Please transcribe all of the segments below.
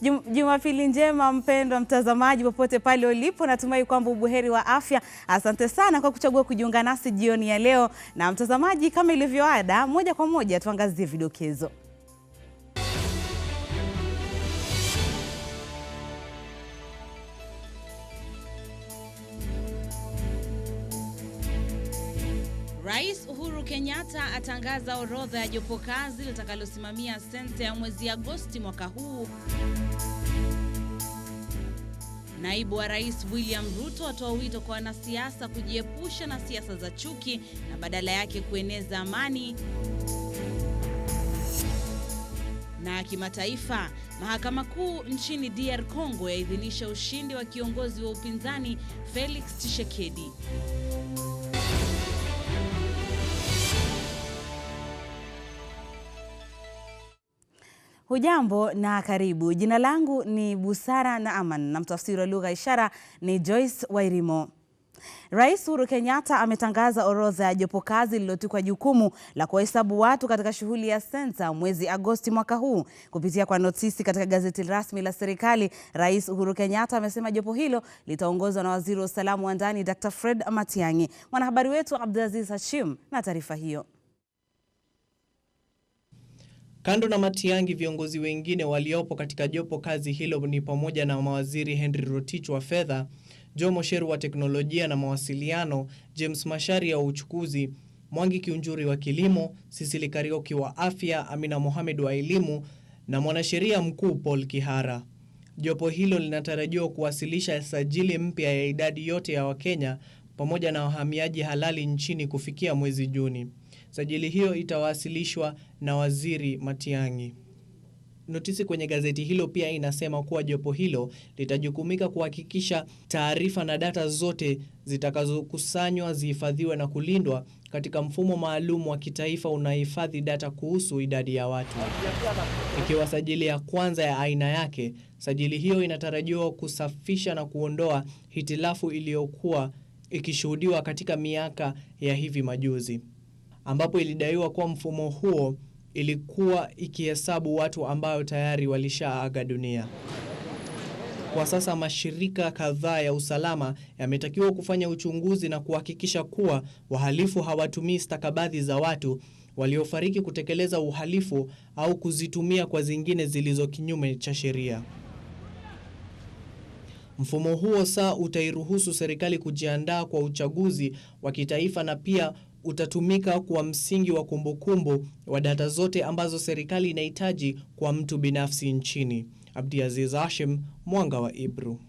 Jumapili njema mpendwa mtazamaji popote pale ulipo, natumai kwamba ubuheri wa afya. Asante sana kwa kuchagua kujiunga nasi jioni ya leo. Na mtazamaji, kama ilivyoada, moja kwa moja tuangazie vidokezo. Rais Uhuru Kenyatta atangaza orodha ya jopo kazi litakalosimamia sensa ya mwezi Agosti mwaka huu. Naibu wa Rais William Ruto atoa wito kwa wanasiasa kujiepusha na siasa za chuki na badala yake kueneza amani. Na kimataifa, mahakama kuu nchini DR Congo yaidhinisha ushindi wa kiongozi wa upinzani Felix Tshisekedi. Hujambo na karibu. Jina langu ni Busara Naaman na mtafsiri wa lugha ishara ni Joyce Wairimo. Rais Uhuru Kenyatta ametangaza orodha ya jopo kazi lililotukwa jukumu la kuhesabu watu katika shughuli ya sensa mwezi Agosti mwaka huu. Kupitia kwa notisi katika gazeti rasmi la serikali, Rais Uhuru Kenyatta amesema jopo hilo litaongozwa na Waziri wa Usalama wa Ndani Dr. Fred Matiang'i. Mwanahabari wetu Abdulaziz Hashim na taarifa hiyo. Kando na Matiang'i, viongozi wengine waliopo katika jopo kazi hilo ni pamoja na mawaziri Henry Rotich wa fedha, Joe Mosheru wa teknolojia na mawasiliano, James Macharia wa uchukuzi, Mwangi Kiunjuri wa kilimo, Sisili Kariuki wa afya, Amina Mohamed wa elimu na mwanasheria mkuu Paul Kihara. Jopo hilo linatarajiwa kuwasilisha sajili mpya ya idadi yote ya Wakenya pamoja na wahamiaji halali nchini kufikia mwezi Juni. Sajili hiyo itawasilishwa na Waziri Matiang'i. Notisi kwenye gazeti hilo pia inasema kuwa jopo hilo litajukumika kuhakikisha taarifa na data zote zitakazokusanywa zihifadhiwe na kulindwa katika mfumo maalum wa kitaifa unahifadhi data kuhusu idadi ya watu. Ikiwa sajili ya kwanza ya aina yake, sajili hiyo inatarajiwa kusafisha na kuondoa hitilafu iliyokuwa ikishuhudiwa katika miaka ya hivi majuzi, ambapo ilidaiwa kuwa mfumo huo ilikuwa ikihesabu watu ambao tayari walishaaga dunia. Kwa sasa mashirika kadhaa ya usalama yametakiwa kufanya uchunguzi na kuhakikisha kuwa wahalifu hawatumii stakabadhi za watu waliofariki kutekeleza uhalifu au kuzitumia kwa zingine zilizo kinyume cha sheria. Mfumo huo saa utairuhusu serikali kujiandaa kwa uchaguzi wa kitaifa na pia utatumika kwa msingi wa kumbukumbu wa data zote ambazo serikali inahitaji kwa mtu binafsi nchini. Abdulaziz Hashim, Mwanga wa Ebru.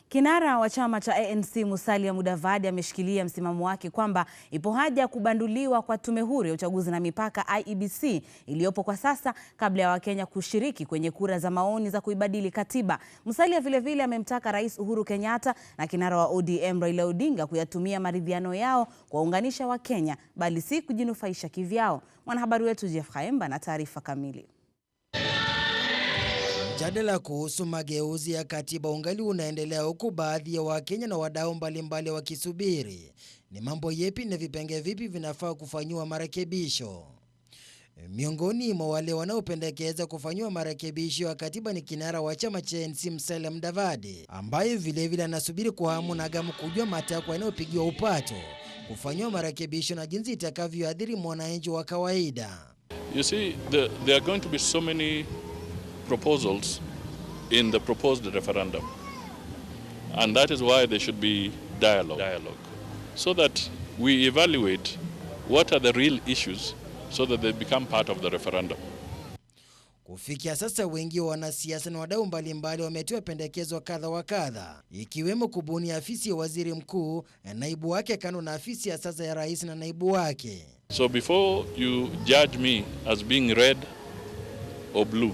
Kinara wa chama cha ANC Musalia Mudavadi ameshikilia msimamo wake kwamba ipo haja ya kubanduliwa kwa tume huru ya uchaguzi na mipaka IEBC iliyopo kwa sasa kabla ya Wakenya kushiriki kwenye kura za maoni za kuibadili katiba. Musalia vile amemtaka Rais Uhuru Kenyatta na kinara wa ODM Raila Odinga kuyatumia maridhiano yao kuwaunganisha Wakenya bali si kujinufaisha kivyao. Mwanahabari wetu Jeff Khaemba na taarifa kamili. Mjadala kuhusu mageuzi ya katiba ungali unaendelea huku baadhi ya Wakenya na wadau mbalimbali wakisubiri ni mambo yepi na vipenge vipi vinafaa kufanyiwa marekebisho. Miongoni mwa wale wanaopendekeza kufanyiwa marekebisho ya katiba ni kinara wa chama cha ANC Musalia Mudavadi, ambaye vilevile anasubiri kwa hamu na gamu kujua matakwa yanayopigiwa upato kufanyiwa marekebisho na jinsi itakavyoathiri mwananchi wa kawaida. You see, there are going to be so many proposals in the proposed referendum, and that is why there should be dialogue so that we evaluate what are the real issues so that they become part of the referendum. Kufikia sasa wengi wa wanasiasa na wadau mbalimbali wametoa pendekezo kadha wa kadha, ikiwemo kubuni afisi ya waziri mkuu na naibu wake kando na afisi ya sasa ya rais na naibu wake. So before you judge me as being red or blue,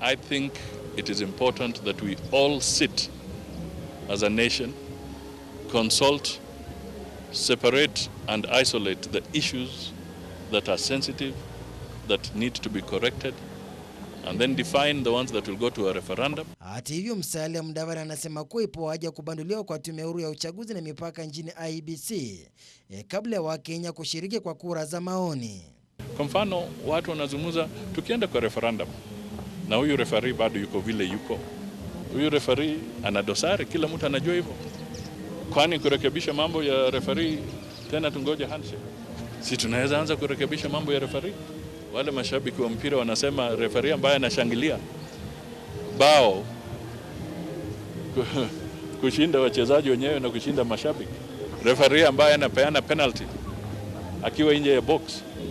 I think it is important that we all sit as a nation, consult, separate and isolate the issues that are sensitive, that need to be corrected, and then define the ones that will go to a referendum. Hata hivyo, Musalia Mudavadi anasema kuwa ipo haja kubanduliwa kwa tume huru ya uchaguzi na mipaka nchini IEBC kabla ya Wakenya kushiriki kwa kura za maoni. Kwa mfano, watu wanazungumza tukienda kwa referendum na huyu referee bado yuko vile yuko. Huyu referee ana dosari, kila mtu anajua hivyo. Kwani kurekebisha mambo ya referee tena tungoje handshake? Si tunaweza anza kurekebisha mambo ya referee? Wale mashabiki wa mpira wanasema referee ambaye anashangilia bao kushinda wachezaji wenyewe na kushinda mashabiki. Referee ambaye anapeana penalty akiwa nje ya box.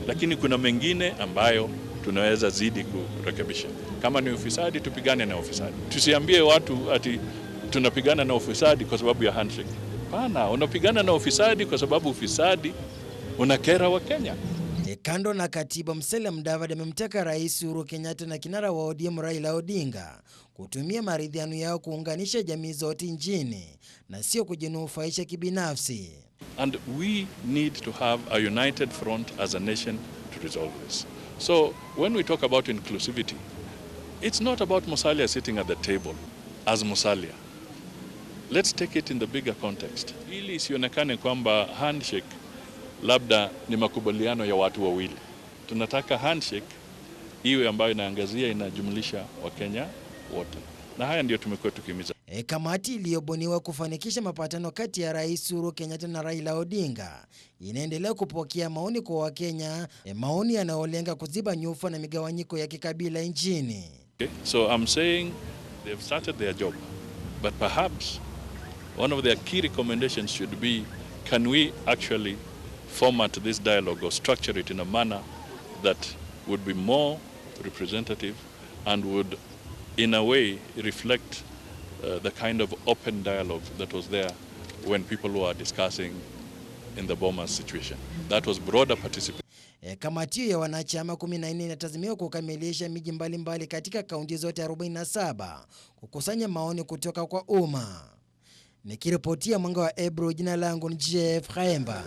Lakini kuna mengine ambayo tunaweza zidi kurekebisha. Kama ni ufisadi, tupigane na ufisadi. Tusiambie watu ati tunapigana na ufisadi kwa sababu ya handshake. Hapana, unapigana na ufisadi kwa sababu ufisadi unakera wa Kenya. Kando na katiba, Musalia Mudavadi amemtaka Rais Uhuru Kenyatta na kinara wa ODM Raila Odinga kutumia maridhiano yao kuunganisha jamii zote nchini na sio kujinufaisha kibinafsi. And we need to have a united front as a nation to resolve this. So when we talk about inclusivity, it's not about Musalia sitting at the table as Musalia. Let's take it in the bigger context. Ili isionekane kwamba handshake labda ni makubaliano ya watu wawili. Tunataka handshake iwe ambayo inaangazia, inajumlisha Wakenya wote. Na haya ndio tumekuwa tukimiza. Kamati iliyobuniwa kufanikisha mapatano kati ya Rais Uhuru Kenyatta na Raila Odinga inaendelea kupokea maoni kwa Wakenya, maoni yanayolenga kuziba nyufa na migawanyiko ya kikabila nchini. Okay. So I'm saying they've started their job, but perhaps one of their key recommendations should be, can we actually format this dialogue or structure it in a manner that would be more representative and would in a way reflect the kind of open dialogue that was there when people were discussing in the Bomas situation. That was broader participation. Kamati ya wanachama 14 inatazamiwa kukamilisha miji mbalimbali katika kaunti zote 47 kukusanya maoni kutoka kwa umma. Nikiripotia Mwanga wa Ebru, jina langu ni Jeff Khaemba.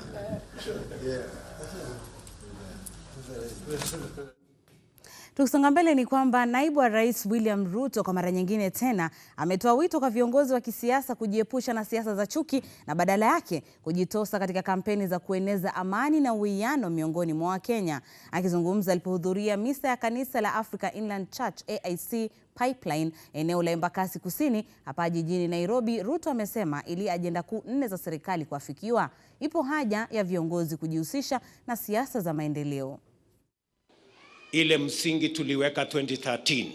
Tukisonga mbele ni kwamba naibu wa rais William Ruto kwa mara nyingine tena ametoa wito kwa viongozi wa kisiasa kujiepusha na siasa za chuki na badala yake kujitosa katika kampeni za kueneza amani na uwiano miongoni mwa Wakenya. Akizungumza alipohudhuria misa ya kanisa la Africa Inland Church AIC Pipeline eneo la Embakasi Kusini hapa jijini Nairobi, Ruto amesema ili ajenda kuu 4 za serikali kuafikiwa, ipo haja ya viongozi kujihusisha na siasa za maendeleo. Ile msingi tuliweka 2013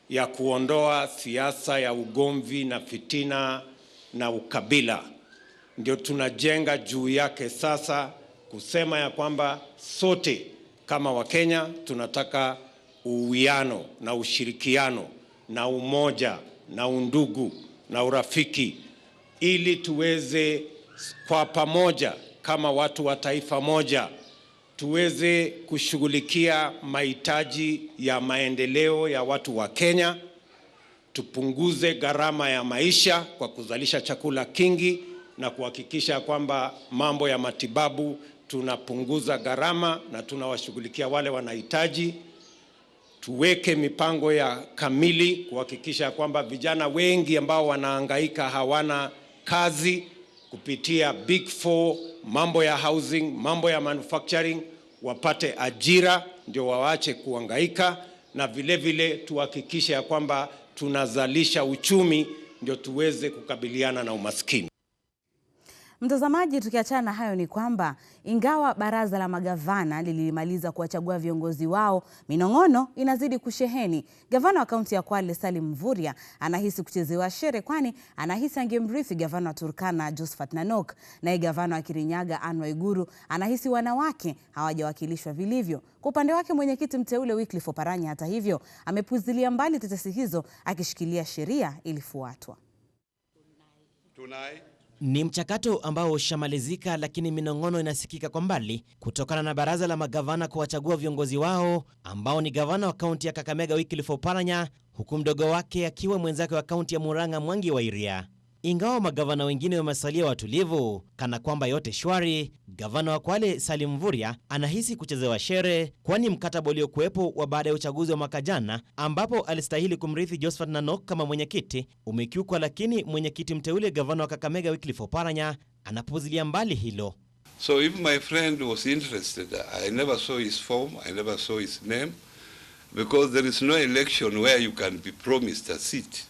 ya kuondoa siasa ya ugomvi na fitina na ukabila, ndio tunajenga juu yake sasa, kusema ya kwamba sote kama Wakenya tunataka uwiano na ushirikiano na umoja na undugu na urafiki, ili tuweze kwa pamoja kama watu wa taifa moja tuweze kushughulikia mahitaji ya maendeleo ya watu wa Kenya, tupunguze gharama ya maisha kwa kuzalisha chakula kingi na kuhakikisha kwamba mambo ya matibabu tunapunguza gharama na tunawashughulikia wale wanahitaji. Tuweke mipango ya kamili kuhakikisha kwamba vijana wengi ambao wanahangaika hawana kazi kupitia Big Four, mambo ya housing, mambo ya manufacturing, wapate ajira ndio waache kuhangaika, na vile vile tuhakikishe ya kwamba tunazalisha uchumi ndio tuweze kukabiliana na umaskini. Mtazamaji, tukiachana na hayo ni kwamba ingawa baraza la magavana lilimaliza kuwachagua viongozi wao, minong'ono inazidi kusheheni. Gavana wa kaunti ya Kwale Salim Mvurya anahisi kuchezewa shere, kwani anahisi angemrithi gavana wa Turkana Josephat Nanok. Naye gavana wa Kirinyaga Anne Waiguru anahisi wanawake hawajawakilishwa vilivyo. Kwa upande wake mwenyekiti mteule Wycliffe Oparanya hata hivyo amepuzilia mbali tetesi hizo, akishikilia sheria ilifuatwa. Ni mchakato ambao ushamalizika, lakini minong'ono inasikika kwa mbali kutokana na baraza la magavana kuwachagua viongozi wao ambao ni gavana wa kaunti ya Kakamega Wycliffe Oparanya, huku mdogo wake akiwa mwenzake wa kaunti ya Murang'a Mwangi wa Iria. Ingawa magavana wengine wamesalia watulivu kana kwamba yote shwari, gavana wa Kwale Salim Mvurya anahisi kuchezewa shere, kwani mkataba uliokuwepo wa baada ya uchaguzi wa mwaka jana ambapo alistahili kumrithi Josephat Nanok kama mwenyekiti umekiukwa, lakini mwenyekiti mteule gavana wa Kakamega Wycliffe Oparanya anapuzilia mbali hilo. So if my friend was interested, I never saw his form, I never saw his name, because there is no election where you can be promised a seat.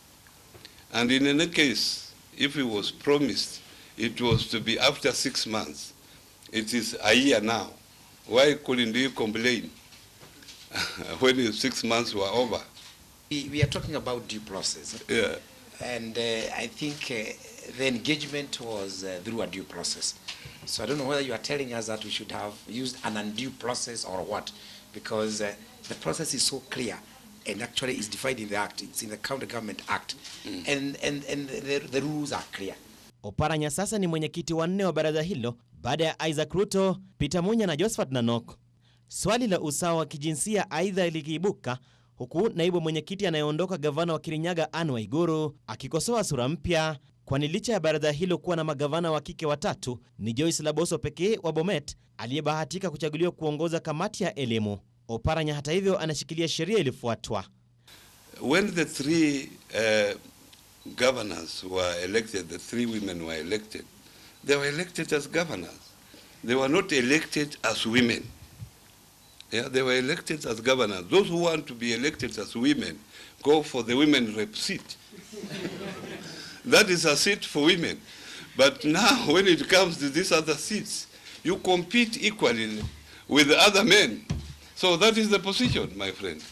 And in any case, if he was promised, it was to be after 6 months. It is a year now. Why couldn't you complain when the 6 months were over? We are talking about due process. Yeah. And I think the engagement was through a due process. So I don't know whether you are telling us that we should have used an undue process or what, because the process is so clear and actually is defined in the Act. It's in the County Government Act. And the rules are clear. Oparanya sasa ni mwenyekiti wa 4 wa baraza hilo baada ya Isaac Ruto, Peter Munya na Josephat Nanok. Swali la usawa wa kijinsia aidha likiibuka, huku naibu mwenyekiti anayeondoka gavana wa Kirinyaga Anne Waiguru akikosoa sura mpya, kwani licha ya baraza hilo kuwa na magavana wa kike 3, ni Joyce Laboso pekee wa Bomet aliyebahatika kuchaguliwa kuongoza kamati ya elimu. Oparanya hata hivyo anashikilia sheria ilifuatwa. When the 3 governors were elected, the 3 women were elected, they were elected as governors. They were not elected as women. Yeah, they were elected as governors. Those who want to be elected as women, go for the women rep seat. That is a seat for women. But now when it comes to these other seats, you compete equally with the other men. So that is the position, my friend.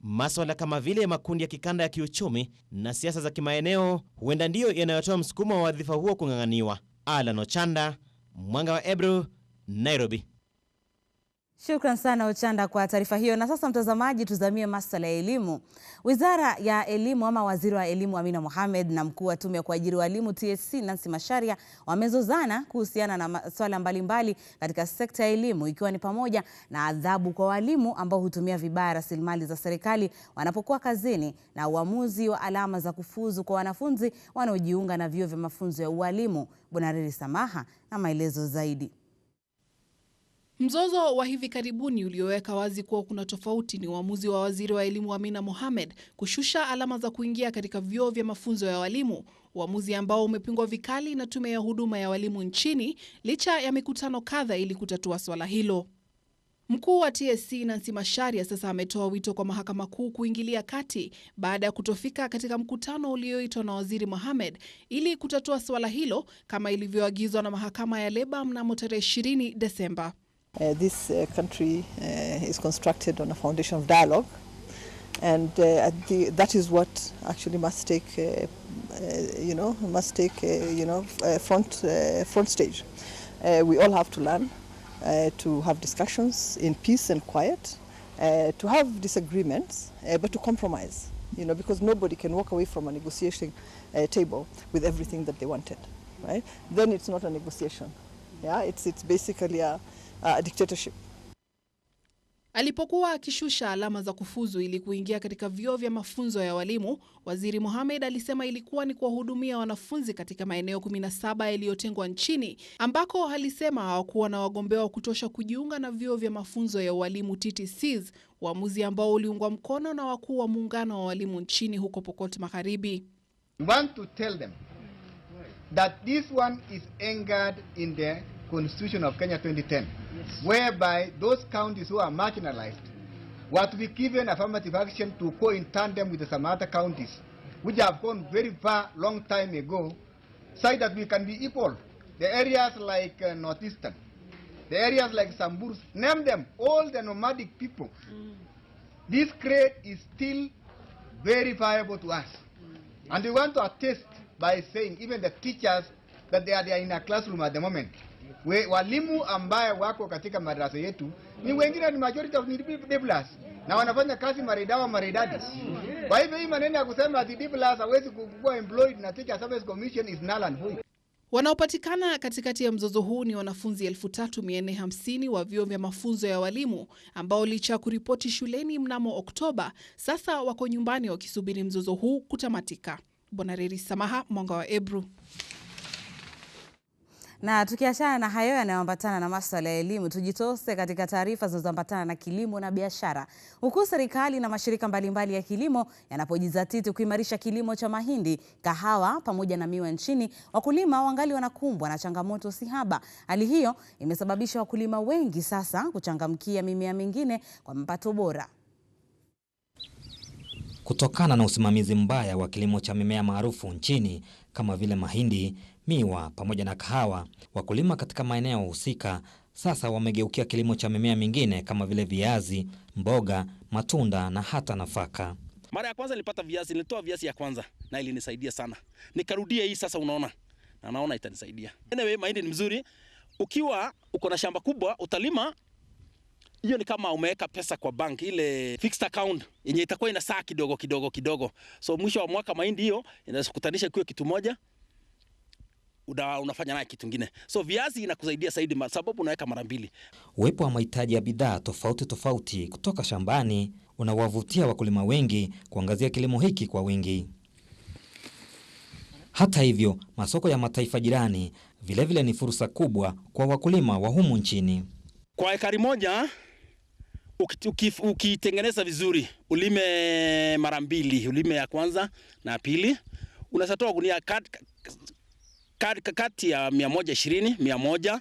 Maswala kama vile makundi ya kikanda ya kiuchumi na siasa za kimaeneo huenda ndio yanayotoa msukumo wa wadhifa huo kung'ang'aniwa. Alan Ochanda, Mwanga wa Ebru, Nairobi. Shukran sana Ochanda kwa taarifa hiyo. Na sasa mtazamaji, tuzamie masuala ya elimu. Wizara ya Elimu ama Waziri wa Elimu Amina Mohamed na mkuu wa tume ya kuajiri walimu TSC Nancy Macharia wamezozana kuhusiana na masuala mbalimbali katika sekta ya elimu, ikiwa ni pamoja na adhabu kwa walimu ambao hutumia vibaya rasilimali za serikali wanapokuwa kazini na uamuzi wa alama za kufuzu kwa wanafunzi wanaojiunga na vyuo vya mafunzo ya ualimu. Bonariri Samaha na maelezo zaidi. Mzozo wa hivi karibuni ulioweka wazi kuwa kuna tofauti ni uamuzi wa Waziri wa Elimu Amina Mohamed kushusha alama za kuingia katika vyuo vya mafunzo ya walimu, uamuzi ambao umepingwa vikali na tume ya huduma ya walimu nchini licha ya mikutano kadha ili kutatua swala hilo. Mkuu wa TSC Nancy Macharia sasa ametoa wito kwa Mahakama Kuu kuingilia kati baada ya kutofika katika mkutano ulioitwa na Waziri Mohamed ili kutatua swala hilo kama ilivyoagizwa na Mahakama ya Leba mnamo tarehe 20 Desemba. This country is constructed on a foundation of dialogue, and that is what actually must take, front stage. We all have to learn to have discussions in peace and quiet, to have disagreements, but to compromise. Because nobody can walk away from a negotiation table with everything that they wanted, right? Then it's not a negotiation. Yeah, it's basically a dictatorship. Alipokuwa akishusha alama za kufuzu ili kuingia katika vyuo vya mafunzo ya walimu, Waziri Mohamed alisema ilikuwa ni kuwahudumia wanafunzi katika maeneo 17 yaliyotengwa nchini, ambako alisema hawakuwa na wagombea wa kutosha kujiunga na vyuo vya mafunzo ya walimu TTCs, uamuzi ambao uliungwa mkono na wakuu wa muungano wa walimu nchini huko Pokot Magharibi. We want to tell them that this one is anchored in the Constitution of Kenya 2010, whereby those counties who are marginalized were to be given affirmative action to go in tandem with some other counties which have gone very far long time ago, so that we can be equal. The areas like Northeastern, the areas like Samburu, name them, all the nomadic people. This grade is still very viable to us. And we want to attest by saying even the teachers that they are in a classroom at the moment. Walimu ambaye wako katika madrasa yetu ni wengine ni majority of D+ na wanafanya kazi maridadi. Kwa hivyo hii maneno ya kusema ati D+ hawezi kuwa employed na Teacher Service Commission is null and void. Wanaopatikana katikati ya mzozo huu ni wanafunzi 3450 wa vyuo vya mafunzo ya walimu ambao licha ya kuripoti shuleni mnamo Oktoba sasa wako nyumbani wakisubiri mzozo huu kutamatika. Bonariri Samaha, Mwanga wa Ebru. Na tukiachana na hayo yanayoambatana na masuala ya elimu, tujitose katika taarifa zinazoambatana na kilimo na biashara. Huku serikali na mashirika mbalimbali ya kilimo yanapojizatiti kuimarisha kilimo cha mahindi, kahawa pamoja na miwa nchini, wakulima wangali wanakumbwa na changamoto sihaba. Hali hiyo imesababisha wakulima wengi sasa kuchangamkia mimea mingine kwa mapato bora. Kutokana na usimamizi mbaya wa kilimo cha mimea maarufu nchini kama vile mahindi, miwa pamoja na kahawa, wakulima katika maeneo husika sasa wamegeukia kilimo cha mimea mingine kama vile viazi, mboga, matunda na hata nafaka. Mara ya kwanza nilipata viazi, nilitoa viazi ya kwanza na ilinisaidia sana. Nikarudia hii sasa, unaona. Na naona itanisaidia. Anyway, mahindi ni mzuri. Ukiwa uko na shamba kubwa utalima, hiyo ni kama umeweka pesa kwa bank, ile fixed account yenye itakuwa inasaa kidogo. So mwisho wa mwaka mahindi hiyo inakutanisha kiwe kitu moja, unafanya naye kitu kingine. So viazi inakusaidia zaidi sababu unaweka mara mbili. Uwepo wa mahitaji ya bidhaa tofauti kutoka shambani unawavutia wakulima wengi kuangazia kilimo hiki kwa wingi. Hata hivyo, masoko ya mataifa jirani vilevile ni fursa kubwa kwa wakulima wa humu nchini. Kwa ekari moja ukitengeneza vizuri, ulime mara mbili, ulime ya kwanza na pili, unasatoa gunia kati ya 120,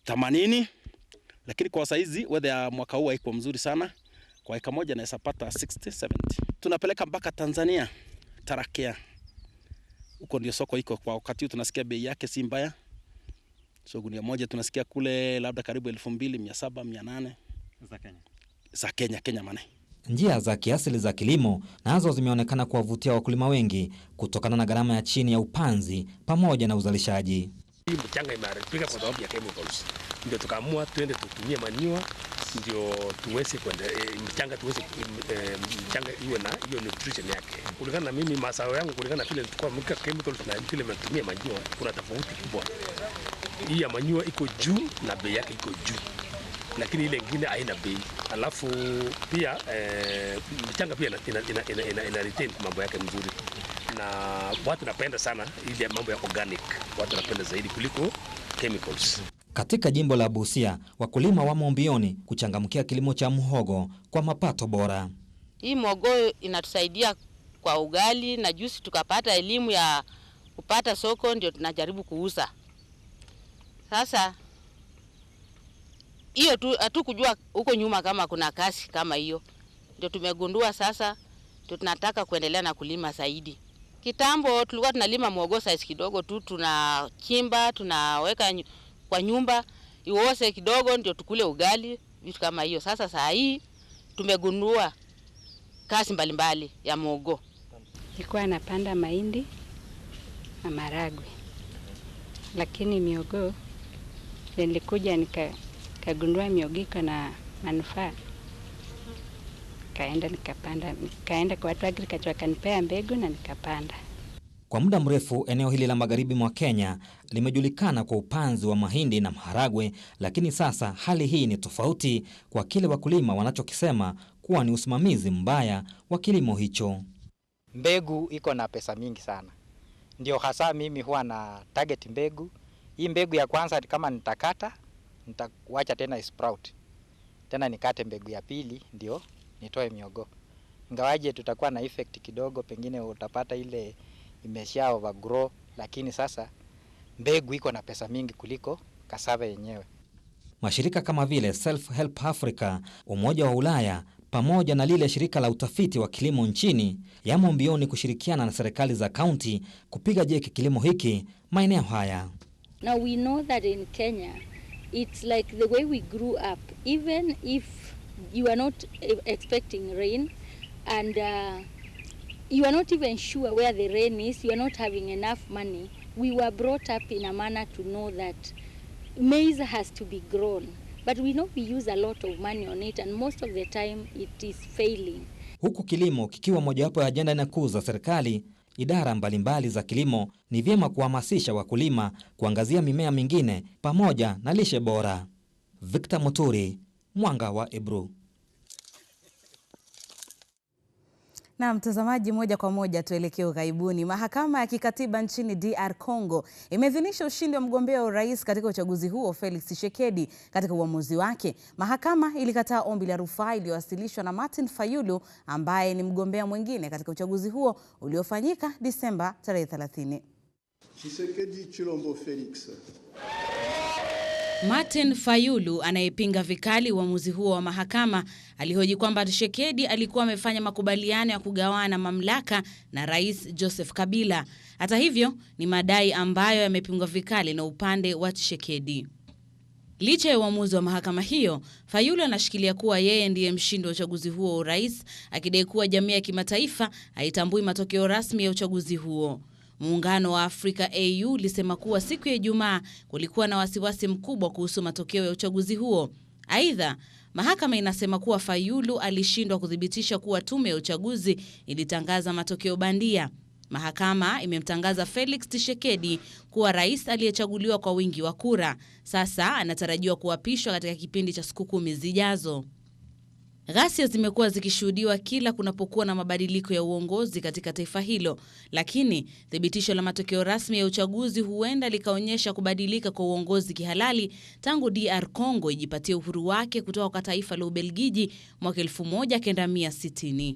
180. Lakini kwa saizi weather ya mwaka huu haiko mzuri sana. Kwa eka moja naweza pata 60, 70. Tunapeleka mpaka Tanzania, Tarakea. Huko ndio soko iko kwa wakati huu, tunasikia bei yake si mbaya. So gunia moja tunasikia kule labda karibu 2700, 800 za Kenya mane. Njia za kiasili za kilimo nazo zimeonekana kuwavutia wakulima wengi kutokana na gharama ya chini ya upanzi pamoja na uzalishaji. Hii mchanga imeharibika kwa sababu ya chemicals. Ndio tukaamua twende tutumie manure ndio tuweze kwenda mchanga mchanga iwe na hiyo nutrition yake. Kulingana na mimi mazao yangu, kulingana na vile tulikuwa mweka chemicals na vile tumetumia manure, kuna tofauti kubwa. Hii ya manure iko juu na bei yake iko juu. Lakini ile nyingine haina bei. Alafu pia mchanga pia ina retain mambo yake mzuri. Na watu napenda sana ile mambo ya organic. Watu napenda zaidi kuliko chemicals. Katika jimbo la Busia, wakulima wamo mbioni kuchangamkia kilimo cha muhogo kwa mapato bora. Hii muhogo inatusaidia kwa ugali, na juzi tukapata elimu ya kupata soko, ndio tunajaribu kuuza. Sasa hiyo tu hatukujua huko nyuma kama kuna kazi kama hiyo. Ndio tumegundua sasa, tunataka kuendelea na kulima zaidi. Kitambo tulikuwa tunalima muhogo size kidogo tu, tunachimba, tunaweka kwa nyumba, iwose kidogo ndio tukule ugali, vitu kama hiyo. Sasa saa hii tumegundua kazi mbalimbali ya muhogo. Nilikuwa napanda mahindi na maragwe. Lakini mihogo nilikuja nikagundua mihogo iko na manufaa. Nikaenda kwa watu agriculture wakanipea mbegu na nikapanda. Kwa muda mrefu eneo hili la magharibi mwa Kenya limejulikana kwa upanzi wa mahindi na maharagwe, lakini sasa hali hii ni tofauti kwa kile wakulima wanachokisema kuwa ni usimamizi mbaya wa kilimo hicho. Mbegu iko na pesa mingi sana. Ndio hasa mimi huwa na target mbegu. Hii mbegu ya kwanza kama nitakata, nitawacha tena sprout. Tena nikate mbegu ya pili ndio nitoe mihogo. Ingawaje tutakuwa na effect kidogo, pengine utapata ile imesha overgrow, lakini sasa mbegu iko na pesa mingi kuliko cassava yenyewe. Mashirika kama vile Self Help Africa, Umoja wa Ulaya pamoja na lile shirika la utafiti wa kilimo nchini yamo mbioni kushirikiana na serikali za kaunti kupiga jeki kilimo hiki maeneo haya. Now we know that in Kenya it's like the way we grew up. Even if you are not expecting rain and you are not even sure where the rain is, you are not having enough money, we were brought up in a manner to know that maize has to be grown. But we know we use a lot of money on it and most of the time it is failing. Huku kilimo kikiwa mojawapo ya ajenda na kuu za serikali, idara mbalimbali za kilimo ni vyema kuhamasisha wakulima kuangazia mimea mingine pamoja na lishe bora. Victor Muturi, Mwanga wa Ebru. Na mtazamaji, moja kwa moja tuelekee ughaibuni. Mahakama ya kikatiba nchini DR Congo imeidhinisha ushindi wa mgombea wa urais katika uchaguzi huo Felix Tshisekedi. Katika uamuzi wake, mahakama ilikataa ombi la rufaa iliyowasilishwa na Martin Fayulu ambaye ni mgombea mwingine katika uchaguzi huo uliofanyika Disemba tarehe 30. Tshisekedi Chilombo Felix. Martin Fayulu anayepinga vikali uamuzi huo wa mahakama alihoji kwamba Tshisekedi alikuwa amefanya makubaliano ya kugawana mamlaka na Rais Joseph Kabila. Hata hivyo, ni madai ambayo yamepingwa vikali na upande wa Tshisekedi. Licha ya uamuzi wa mahakama hiyo, Fayulu anashikilia kuwa yeye ndiye mshindi wa uchaguzi huo wa urais, akidai kuwa jamii ya kimataifa haitambui matokeo rasmi ya uchaguzi huo. Muungano wa Afrika AU ulisema kuwa siku ya Ijumaa kulikuwa na wasiwasi mkubwa kuhusu matokeo ya uchaguzi huo. Aidha, mahakama inasema kuwa Fayulu alishindwa kuthibitisha kuwa tume ya uchaguzi ilitangaza matokeo bandia. Mahakama imemtangaza Felix Tshisekedi kuwa rais aliyechaguliwa kwa wingi wa kura. Sasa anatarajiwa kuapishwa katika kipindi cha siku 10 zijazo. Ghasia zimekuwa zikishuhudiwa kila kunapokuwa na mabadiliko ya uongozi katika taifa hilo, lakini thibitisho la matokeo rasmi ya uchaguzi huenda likaonyesha kubadilika kwa uongozi kihalali tangu DR Congo ijipatie uhuru wake kutoka kwa taifa la Ubelgiji mwaka 1960.